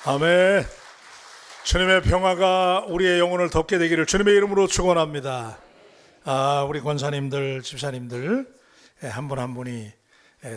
아멘. 주님의 평화가 우리의 영혼을 덮게 되기를 주님의 이름으로 축원합니다. 우리 권사님들, 집사님들 한 분 한 분이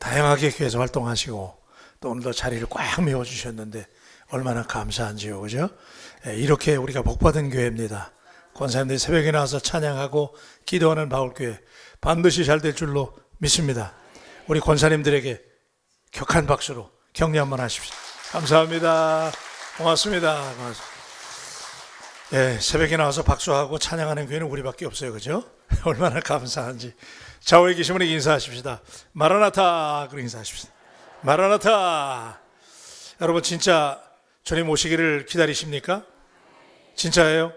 다양하게 교회에서 활동하시고 또 오늘도 자리를 꽉 메워주셨는데 얼마나 감사한지요, 그죠? 이렇게 우리가 복받은 교회입니다. 권사님들이 새벽에 나와서 찬양하고 기도하는 바울교회 반드시 잘 될 줄로 믿습니다. 우리 권사님들에게 격한 박수로 격려 한번 하십시오. 감사합니다. 고맙습니다. 새벽에 나와서 박수하고 찬양하는 교회는 우리밖에 없어요, 그죠? 얼마나 감사한지. 좌우에 계신 분에게 인사하십시다. 마라나타, 그렇게 인사하십시다. 마라나타. 여러분 진짜 주님 오시기를 기다리십니까? 진짜예요?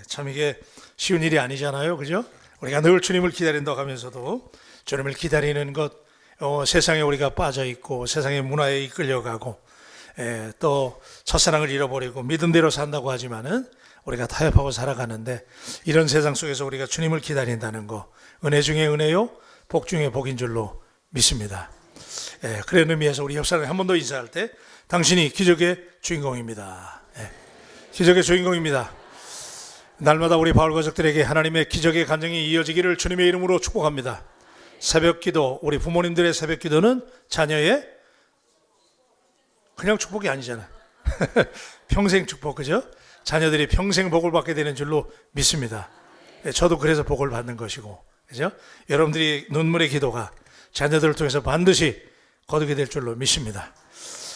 참 이게 쉬운 일이 아니잖아요, 그죠? 우리가 늘 주님을 기다린다고 하면서도 주님을 기다리는 것, 세상에 우리가 빠져 있고 세상의 문화에 이끌려가고 또 첫사랑을 잃어버리고 믿음대로 산다고 하지만은 우리가 타협하고 살아가는데, 이런 세상 속에서 우리가 주님을 기다린다는 거 은혜 중에 은혜요, 복 중에 복인 줄로 믿습니다. 그런 의미에서 우리 옆사람이 한 번 더 인사할 때 당신이 기적의 주인공입니다. 기적의 주인공입니다. 날마다 우리 바울 가족들에게 하나님의 기적의 간증이 이어지기를 주님의 이름으로 축복합니다. 새벽 기도, 우리 부모님들의 새벽 기도는 자녀의 그냥 축복이 아니잖아. 평생 축복, 그죠? 자녀들이 평생 복을 받게 되는 줄로 믿습니다. 저도 그래서 복을 받는 것이고, 그죠? 여러분들이 눈물의 기도가 자녀들을 통해서 반드시 거두게 될 줄로 믿습니다.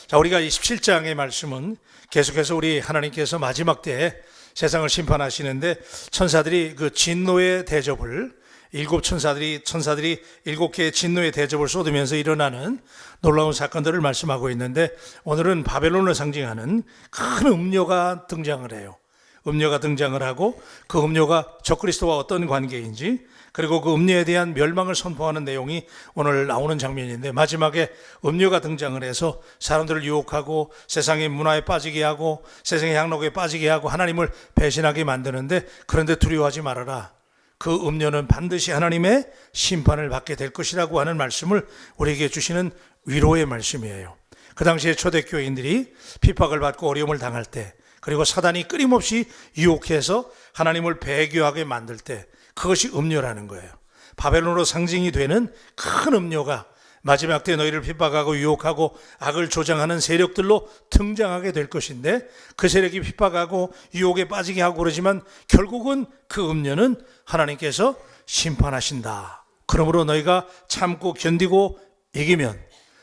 자, 우리가 이 17장의 말씀은 계속해서 우리 하나님께서 마지막 때에 세상을 심판하시는데 천사들이 그 진노의 대접을, 일곱 천사들이 7개의 진노의 대접을 쏟으면서 일어나는 놀라운 사건들을 말씀하고 있는데, 오늘은 바벨론을 상징하는 큰 음료가 등장을 해요. 음료가 등장을 하고 그 음료가 적그리스도와 어떤 관계인지, 그리고 그 음료에 대한 멸망을 선포하는 내용이 오늘 나오는 장면인데, 마지막에 음료가 등장을 해서 사람들을 유혹하고 세상의 문화에 빠지게 하고 세상의 향락에 빠지게 하고 하나님을 배신하게 만드는데, 그런데 두려워하지 말아라. 그 음료는 반드시 하나님의 심판을 받게 될 것이라고 하는 말씀을 우리에게 주시는 위로의 말씀이에요. 그 당시에 초대교인들이 핍박을 받고 어려움을 당할 때, 그리고 사단이 끊임없이 유혹해서 하나님을 배교하게 만들 때, 그것이 음료라는 거예요. 바벨론으로 상징이 되는 큰 음료가 마지막 때 너희를 핍박하고 유혹하고 악을 조장하는 세력들로 등장하게 될 것인데, 그 세력이 핍박하고 유혹에 빠지게 하고 그러지만 결국은 그 음료는 하나님께서 심판하신다. 그러므로 너희가 참고 견디고 이기면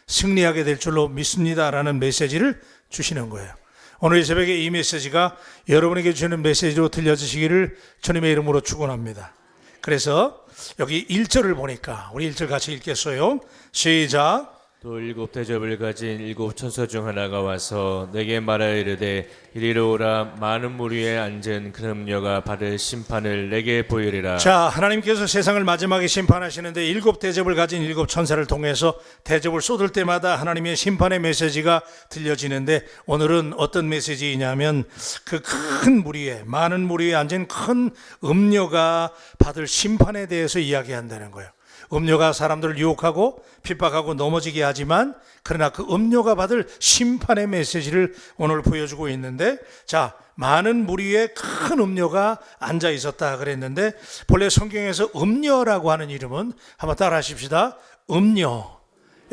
승리하게 될 줄로 믿습니다라는 메시지를 주시는 거예요. 오늘 이 새벽에 이 메시지가 여러분에게 주는 메시지로 들려주시기를 주님의 이름으로 축원합니다. 그래서 여기 1절을 보니까 우리 1절 같이 읽겠어요. 시작. 또 7 대접을 가진 7 천사 중 하나가 와서 내게 말하여 이르되 이리로 오라. 많은 물 위에 앉은 그 음녀가 받을 심판을 내게 보이리라. 자, 하나님께서 세상을 마지막에 심판하시는데 7 대접을 가진 7 천사를 통해서 대접을 쏟을 때마다 하나님의 심판의 메시지가 들려지는데, 오늘은 어떤 메시지이냐면 그 큰 물 위에, 많은 물 위에 앉은 큰 음녀가 받을 심판에 대해서 이야기한다는 거예요. 음료가 사람들을 유혹하고 핍박하고 넘어지게 하지만, 그러나 그 음료가 받을 심판의 메시지를 오늘 보여주고 있는데, 자, 많은 물 위에 큰 음료가 앉아 있었다 그랬는데, 본래 성경에서 음료라고 하는 이름은 한번 따라 하십시다. 음료.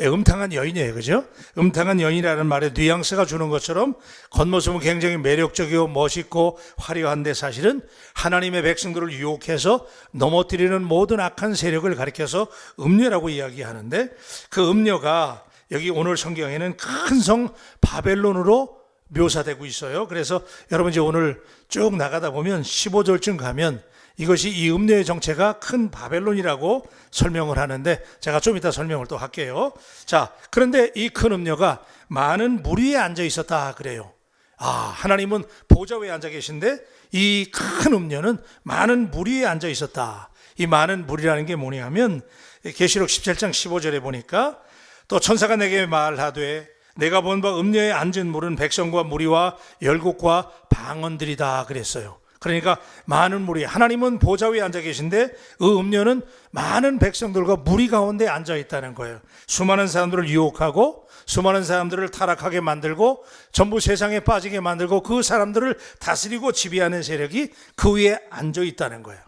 음탕한 여인이에요, 그죠? 음탕한 여인이라는 말에 뉘앙스가 주는 것처럼 겉모습은 굉장히 매력적이고 멋있고 화려한데, 사실은 하나님의 백성들을 유혹해서 넘어뜨리는 모든 악한 세력을 가리켜서 음녀라고 이야기하는데, 그 음녀가 여기 오늘 성경에는 큰 성 바벨론으로 묘사되고 있어요. 그래서 여러분 이제 오늘 쭉 나가다 보면 15절쯤 가면 이것이 이 음료의 정체가 큰 바벨론이라고 설명을 하는데, 제가 좀 이따 설명을 또 할게요. 자, 그런데 이 큰 음료가 많은 물 위에 앉아 있었다 그래요. 하나님은 보좌 위에 앉아 계신데 이 큰 음료는 많은 물 위에 앉아 있었다. 이 많은 물이라는 게 뭐냐면, 계시록 17장 15절에 보니까 또 천사가 내게 말하되 내가 본 바 음료에 앉은 물은 백성과 무리와 열국과 방언들이다 그랬어요. 그러니까 많은 무리, 하나님은 보좌 위에 앉아 계신데 그 음료는 많은 백성들과 무리 가운데 앉아 있다는 거예요. 수많은 사람들을 유혹하고 수많은 사람들을 타락하게 만들고 전부 세상에 빠지게 만들고 그 사람들을 다스리고 지배하는 세력이 그 위에 앉아 있다는 거예요.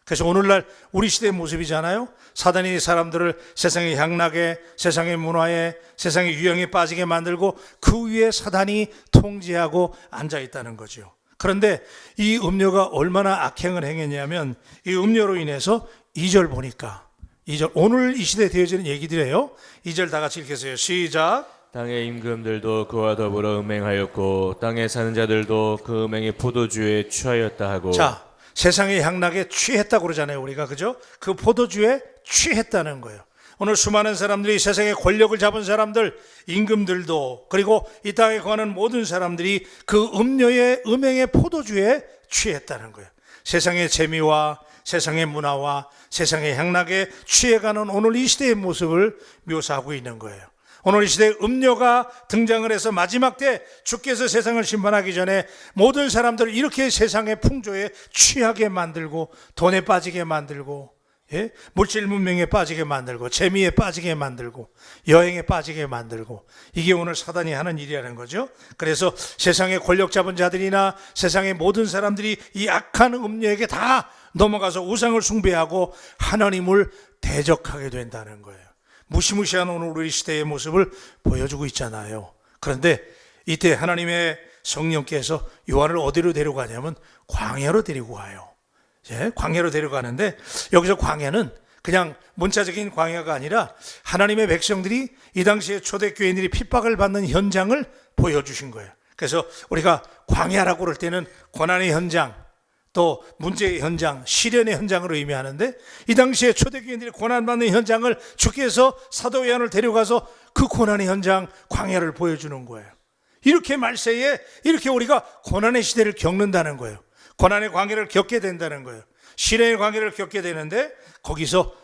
그래서 오늘날 우리 시대의 모습이잖아요. 사단이 사람들을 세상의 향락에, 세상의 문화에, 세상의 유행에 빠지게 만들고 그 위에 사단이 통제하고 앉아 있다는 거죠. 그런데 이 음료가 얼마나 악행을 행했냐면 이 음료로 인해서 2절 보니까 2절 오늘 이 시대에 되어지는 얘기들이에요. 2절 다 같이 읽겠어요. 시작. 땅의 임금들도 그와 더불어 음행하였고 땅에 사는 자들도 그 음행의 포도주에 취하였다 하고. 자, 세상의 향락에 취했다고 그러잖아요, 우리가. 그죠? 그 포도주에 취했다는 거예요. 오늘 수많은 사람들이 세상의 권력을 잡은 사람들, 임금들도, 그리고 이 땅에 거하는 모든 사람들이 그 음료의 음행의 포도주에 취했다는 거예요. 세상의 재미와 세상의 문화와 세상의 향락에 취해가는 오늘 이 시대의 모습을 묘사하고 있는 거예요. 오늘 이 시대에 음료가 등장을 해서 마지막 때 주께서 세상을 심판하기 전에 모든 사람들을 이렇게 세상의 풍조에 취하게 만들고 돈에 빠지게 만들고, 예? 물질 문명에 빠지게 만들고 재미에 빠지게 만들고 여행에 빠지게 만들고, 이게 오늘 사단이 하는 일이라는 거죠. 그래서 세상의 권력 잡은 자들이나 세상의 모든 사람들이 이 악한 음료에게 다 넘어가서 우상을 숭배하고 하나님을 대적하게 된다는 거예요. 무시무시한 오늘 우리 시대의 모습을 보여주고 있잖아요. 그런데 이때 하나님의 성령께서 요한을 어디로 데려가냐면 광야로 데리고 가요. 예, 광야로 데려가는데 여기서 광야는 그냥 문자적인 광야가 아니라 하나님의 백성들이 이 당시에 초대교인들이 핍박을 받는 현장을 보여주신 거예요. 그래서 우리가 광야라고 그럴 때는 고난의 현장, 또 문제의 현장, 시련의 현장을 의미하는데 이 당시에 초대교인들이 고난받는 현장을 주께서 사도 요한을 데려가서 그 고난의 현장, 광야를 보여주는 거예요. 이렇게 말세에 이렇게 우리가 고난의 시대를 겪는다는 거예요. 고난의 광야를 겪게 된다는 거예요. 시련의 광야를 겪게 되는데 거기서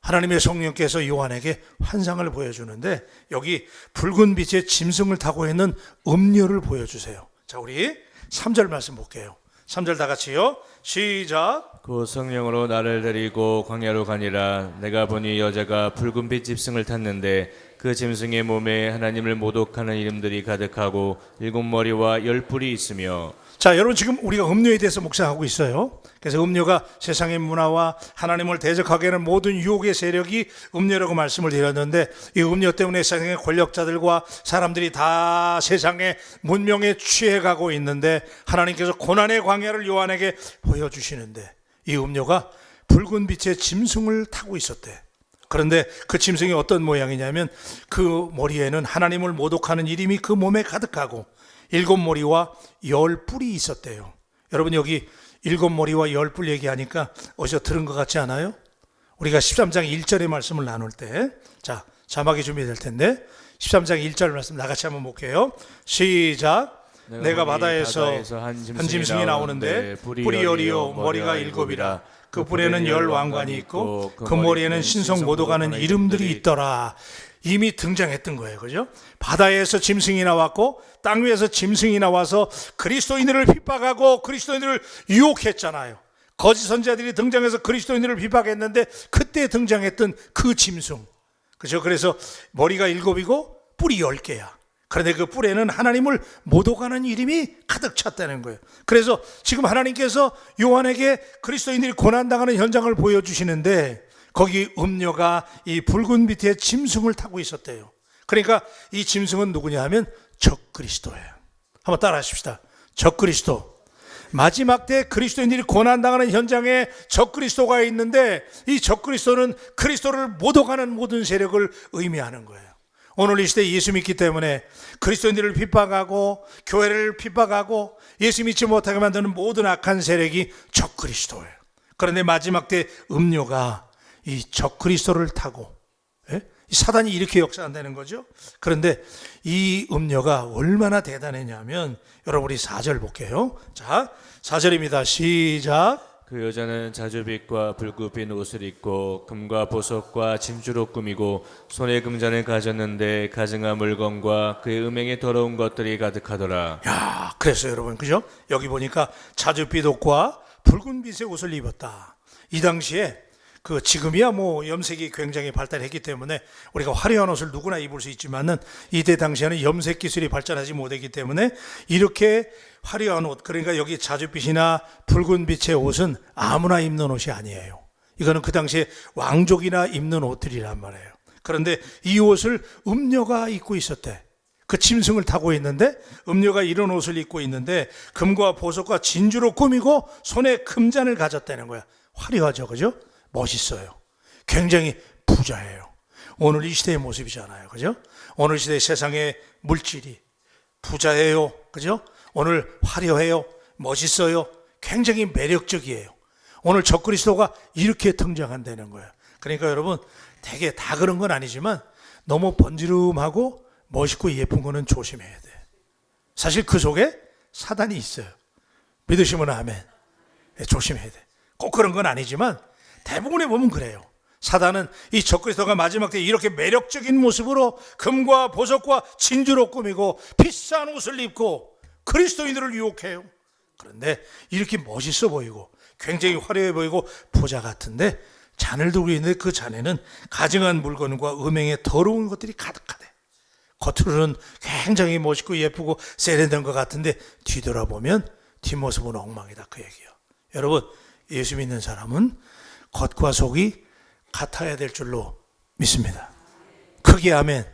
하나님의 성령께서 요한에게 환상을 보여주는데 여기 붉은 빛의 짐승을 타고 있는 음료를 보여주세요. 자, 우리 3절 말씀 볼게요. 3절 다 같이요. 시작. 그 성령으로 나를 데리고 광야로 가니라. 내가 보니 여자가 붉은빛 짐승을 탔는데 그 짐승의 몸에 하나님을 모독하는 이름들이 가득하고 7머리와 10뿔이 있으며. 자, 여러분 지금 우리가 음료에 대해서 묵상하고 있어요. 그래서 음료가 세상의 문화와 하나님을 대적하게 하는 모든 유혹의 세력이 음료라고 말씀을 드렸는데 이 음료 때문에 세상의 권력자들과 사람들이 다 세상의 문명에 취해가고 있는데 하나님께서 고난의 광야를 요한에게 보여주시는데 이 음료가 붉은 빛의 짐승을 타고 있었대. 그런데 그 짐승이 어떤 모양이냐면 그 머리에는 하나님을 모독하는 이름이 그 몸에 가득하고 7머리와 10뿔이 있었대요. 여러분 여기 7머리와 10뿔 얘기하니까 어디서 들은 것 같지 않아요? 우리가 13장 1절의 말씀을 나눌 때, 자, 자막이 준비될 텐데 13장 1절 말씀 나같이 한번 볼게요. 시작. 내가 바다에서 한 짐승이 나오는데 뿔이 10이요 머리가 7이라. 그 뿔에는 10왕관이 있고 그 머리에는 신성 모독하는 이름들이 있더라. 이미 등장했던 거예요. 그죠? 바다에서 짐승이 나왔고 땅 위에서 짐승이 나와서 그리스도인들을 핍박하고 그리스도인들을 유혹했잖아요. 거짓 선지자들이 등장해서 그리스도인들을 핍박했는데 그때 등장했던 그 짐승. 그죠? 그래서 머리가 7이고 뿔이 10개야. 그런데 그 뿔에는 하나님을 모독하는 이름이 가득 찼다는 거예요. 그래서 지금 하나님께서 요한에게 그리스도인들이 고난당하는 현장을 보여주시는데 거기 음료가 이 붉은 빛의 짐승을 타고 있었대요. 그러니까 이 짐승은 누구냐 하면 적그리스도예요. 한번 따라 하십시다. 적그리스도. 마지막 때 그리스도인들이 고난당하는 현장에 적그리스도가 있는데 이 적그리스도는 그리스도를 모독하는 모든 세력을 의미하는 거예요. 오늘 이 시대에 예수 믿기 때문에 그리스도인들을 핍박하고 교회를 핍박하고 예수 믿지 못하게 만드는 모든 악한 세력이 적그리스도예요. 그런데 마지막 때 음료가 이 적그리스도를 타고, 예? 이 사단이 이렇게 역사한다는 거죠. 그런데 이 음료가 얼마나 대단했냐면 여러분 우리 4절 볼게요. 자, 4절입니다. 시작. 그 여자는 자주빛과 붉은빛 옷을 입고 금과 보석과 진주로 꾸미고 손에 금잔을 가졌는데 가증한 물건과 그의 음행에 더러운 것들이 가득하더라. 야, 그래서 여러분 그죠? 여기 보니까 자주빛 옷과 붉은빛의 옷을 입었다. 이 당시에 그 지금이야 뭐 염색이 굉장히 발달했기 때문에 우리가 화려한 옷을 누구나 입을 수 있지만은 이때 당시에는 염색 기술이 발전하지 못했기 때문에 이렇게 화려한 옷, 그러니까 여기 자줏빛이나 붉은빛의 옷은 아무나 입는 옷이 아니에요. 이거는 그 당시에 왕족이나 입는 옷들이란 말이에요. 그런데 이 옷을 음녀가 입고 있었대. 그 짐승을 타고 있는데 음녀가 이런 옷을 입고 있는데 금과 보석과 진주로 꾸미고 손에 금잔을 가졌다는 거야. 화려하죠, 그죠? 멋있어요. 굉장히 부자예요. 오늘 이 시대의 모습이잖아요, 그죠? 오늘 시대 세상의 물질이 부자예요, 그죠? 오늘 화려해요, 멋있어요, 굉장히 매력적이에요. 오늘 적그리스도가 이렇게 등장한다는 거예요. 그러니까 여러분, 되게 다 그런 건 아니지만 너무 번지름하고 멋있고 예쁜 거는 조심해야 돼. 사실 그 속에 사단이 있어요. 믿으시면 아멘. 조심해야 돼. 꼭 그런 건 아니지만 대부분에 보면 그래요. 사단은 이 적그리스도가 마지막 때 이렇게 매력적인 모습으로 금과 보석과 진주로 꾸미고 비싼 옷을 입고 그리스도인들을 유혹해요. 그런데 이렇게 멋있어 보이고 굉장히 화려해 보이고 부자 같은데 잔을 들고 있는데 그 잔에는 가증한 물건과 음행의 더러운 것들이 가득하대. 겉으로는 굉장히 멋있고 예쁘고 세련된 것 같은데 뒤돌아보면 뒷모습은 엉망이다, 그 얘기예요. 여러분, 예수 믿는 사람은 겉과 속이 같아야 될 줄로 믿습니다. 크게 아멘.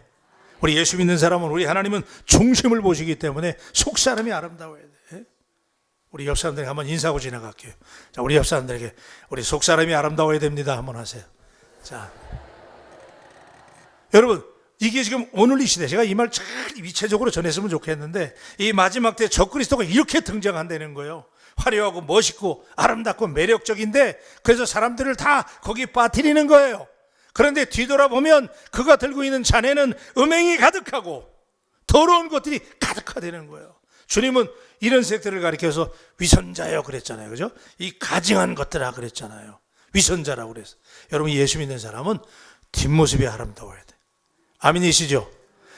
우리 예수 믿는 사람은, 우리 하나님은 중심을 보시기 때문에 속 사람이 아름다워야 돼. 우리 옆 사람들에게 한번 인사하고 지나갈게요. 자, 우리 옆 사람들에게 우리 속 사람이 아름다워야 됩니다 한번 하세요. 자, 여러분, 이게 지금 오늘 이 시대, 제가 이 말 잘 위체적으로 전했으면 좋겠는데 이 마지막 때 적그리스도가 이렇게 등장한다는 거예요. 화려하고 멋있고 아름답고 매력적인데 그래서 사람들을 다 거기 빠뜨리는 거예요. 그런데 뒤돌아보면 그가 들고 있는 잔에는 음행이 가득하고 더러운 것들이 가득하다는 거예요. 주님은 이런 색들을 가리켜서 위선자요 그랬잖아요, 그죠? 이 가증한 것들아 그랬잖아요. 위선자라고 그랬어요. 여러분, 예수 믿는 사람은 뒷모습이 아름다워야 돼. 아멘이시죠?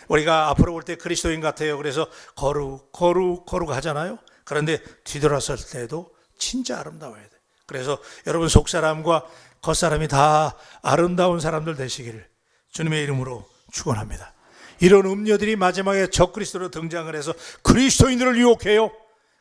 우리가 앞으로 볼 때 그리스도인 같아요. 그래서 거룩 하잖아요. 그런데 뒤돌았을 때도 진짜 아름다워야 돼. 그래서 여러분, 속사람과 겉사람이 다 아름다운 사람들 되시기를 주님의 이름으로 축원합니다. 이런 음녀들이 마지막에 적그리스도로 등장을 해서 그리스도인들을 유혹해요.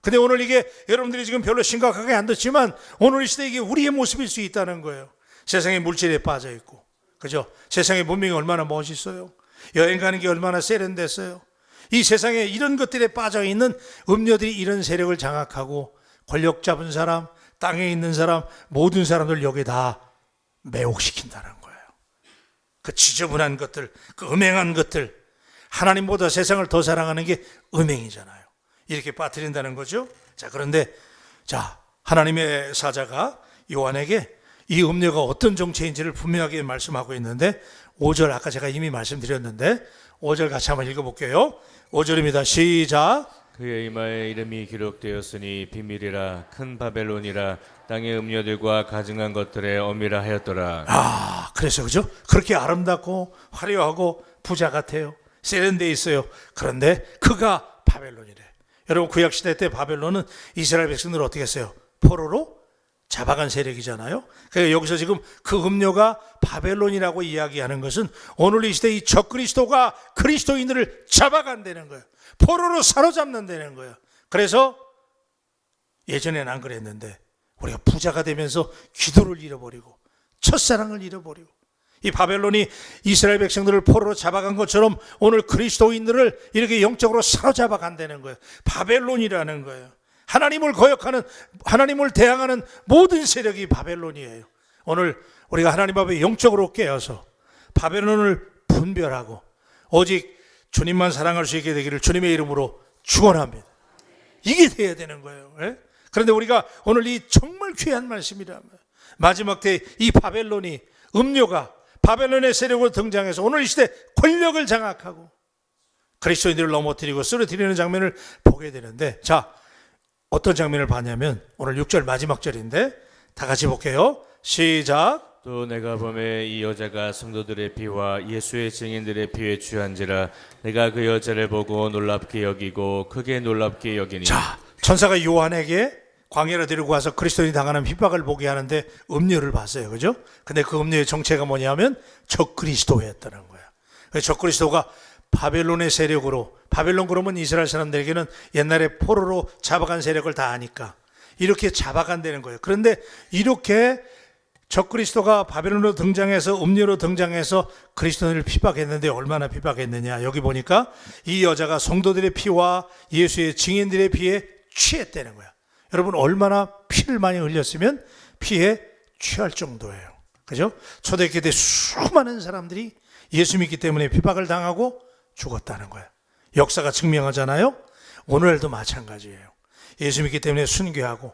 근데 오늘 이게 여러분들이 지금 별로 심각하게 안 듣지만 오늘 이 시대에 이게 우리의 모습일 수 있다는 거예요. 세상의 물질에 빠져 있고, 그죠? 세상의 문명이 얼마나 멋있어요. 여행 가는 게 얼마나 세련됐어요. 이 세상에 이런 것들에 빠져 있는 음녀들이 이런 세력을 장악하고 권력 잡은 사람, 땅에 있는 사람, 모든 사람들 여기에 다 매혹시킨다는 거예요. 그 지저분한 것들, 그 음행한 것들, 하나님보다 세상을 더 사랑하는 게 음행이잖아요. 이렇게 빠뜨린다는 거죠. 자, 그런데 자, 하나님의 사자가 요한에게 이 음녀가 어떤 정체인지를 분명하게 말씀하고 있는데 5절, 아까 제가 이미 말씀드렸는데 5절 같이 한번 읽어볼게요. 5절입니다. 시작. 그의 이마에 이름이 기록되었으니 비밀이라 큰 바벨론이라 땅의 음녀들과 가증한 것들의 어미라 하였더라. 아, 그래서 그죠? 그렇게 아름답고 화려하고 부자 같아요. 세련돼 있어요. 그런데 그가 바벨론이래. 여러분, 구약시대 때 바벨론은 이스라엘 백성들을 어떻게 했어요? 포로로 잡아간 세력이잖아요. 그러니까 여기서 지금 그 음녀가 바벨론이라고 이야기하는 것은 오늘 이 시대 이 적그리스도가 그리스도인들을 잡아간다는 거예요. 포로로 사로잡는다는 거예요. 그래서 예전에는 안 그랬는데 우리가 부자가 되면서 기도를 잃어버리고 첫사랑을 잃어버리고 이 바벨론이 이스라엘 백성들을 포로로 잡아간 것처럼 오늘 그리스도인들을 이렇게 영적으로 사로잡아 간다는 거예요. 바벨론이라는 거예요. 하나님을 거역하는, 하나님을 대항하는 모든 세력이 바벨론이에요. 오늘 우리가 하나님 앞에 영적으로 깨어서 바벨론을 분별하고 오직 주님만 사랑할 수 있게 되기를 주님의 이름으로 축원합니다. 이게 돼야 되는 거예요. 예? 그런데 우리가 오늘 이 정말 귀한 말씀이라면 마지막 때 이 바벨론이, 음료가 바벨론의 세력으로 등장해서 오늘 이 시대 권력을 장악하고 그리스도인들을 넘어뜨리고 쓰러뜨리는 장면을 보게 되는데, 자, 어떤 장면을 봤냐면 오늘 6절 마지막 절인데 다 같이 볼게요. 시작. 또 내가 보매 이 여자가 성도들의 피와 예수의 증인들의 피에 취한지라 내가 그 여자를 보고 놀랍게 여기고 크게 놀랍게 여기니. 자, 천사가 요한에게 광야로 데리고 와서 그리스도인이 당하는 핍박을 보게 하는데 음료를 봤어요. 그죠? 근데 그 음료의 정체가 뭐냐면 적그리스도였다는 거야. 그래서 적그리스도가 바벨론의 세력으로, 바벨론 그러면 이스라엘 사람들에게는 옛날에 포로로 잡아간 세력을 다 아니까 이렇게 잡아간다는 거예요. 그런데 이렇게 적그리스도가 바벨론으로 등장해서 음료로 등장해서 그리스도인을 핍박했는데 얼마나 핍박했느냐. 여기 보니까 이 여자가 성도들의 피와 예수의 증인들의 피에 취했다는 거야. 여러분 얼마나 피를 많이 흘렸으면 피에 취할 정도예요. 그죠? 초대교회 때 수많은 사람들이 예수 믿기 때문에 핍박을 당하고 죽었다는 거야. 역사가 증명하잖아요. 오늘도 마찬가지예요. 예수 믿기 때문에 순교하고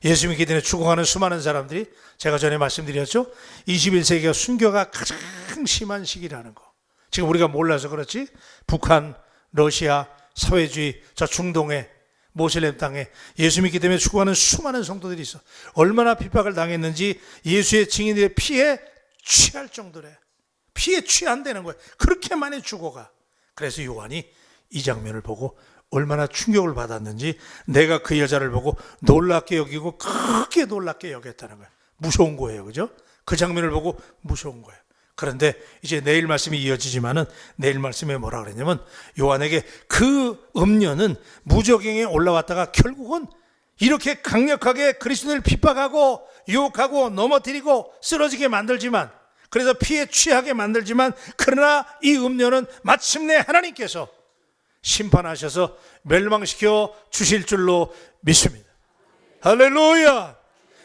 예수 믿기 때문에 죽어가는 수많은 사람들이, 제가 전에 말씀드렸죠. 21세기가 순교가 가장 심한 시기라는 거. 지금 우리가 몰라서 그렇지 북한, 러시아, 사회주의, 저 중동에, 모슬렘 땅에 예수 믿기 때문에 죽어가는 수많은 성도들이 있어. 얼마나 핍박을 당했는지 예수의 증인들의 피에 취할 정도래. 피에 취한다는 거예요. 그렇게 많이 죽어가. 그래서 요한이 이 장면을 보고 얼마나 충격을 받았는지 내가 그 여자를 보고 놀랍게 여기고 크게 놀랍게 여겼다는 거예요. 무서운 거예요. 그죠? 그 장면을 보고 무서운 거예요. 그런데 이제 내일 말씀이 이어지지만은 내일 말씀에 뭐라 그랬냐면 요한에게 그 음녀는 무저갱에 올라왔다가 결국은 이렇게 강력하게 그리스도를 핍박하고 유혹하고 넘어뜨리고 쓰러지게 만들지만, 그래서 피에 취하게 만들지만, 그러나 이 음녀는 마침내 하나님께서 심판하셔서 멸망시켜 주실 줄로 믿습니다. 할렐루야.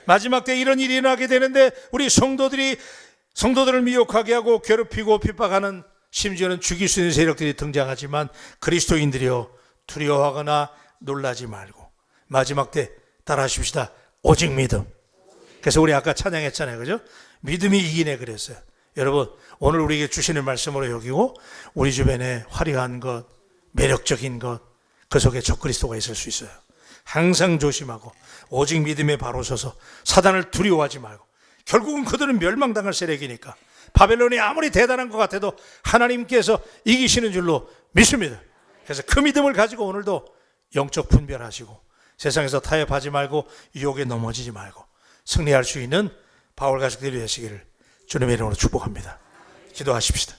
마지막 때 이런 일이 일어나게 되는데 우리 성도들을 미혹하게 하고 괴롭히고 핍박하는, 심지어는 죽일 수 있는 세력들이 등장하지만 그리스도인들이여 두려워하거나 놀라지 말고 마지막 때 따라하십시다. 오직 믿음. 그래서 우리 아까 찬양했잖아요. 그죠? 믿음이 이기네 그랬어요. 여러분 오늘 우리에게 주시는 말씀으로 여기고 우리 주변에 화려한 것, 매력적인 것, 그 속에 적그리스도가 있을 수 있어요. 항상 조심하고 오직 믿음에 바로 서서 사단을 두려워하지 말고, 결국은 그들은 멸망당할 세력이니까 바벨론이 아무리 대단한 것 같아도 하나님께서 이기시는 줄로 믿습니다. 그래서 그 믿음을 가지고 오늘도 영적 분별하시고 세상에서 타협하지 말고 유혹에 넘어지지 말고 승리할 수 있는 바울 가족들이 되시기를 주님의 이름으로 축복합니다. 기도하십시다.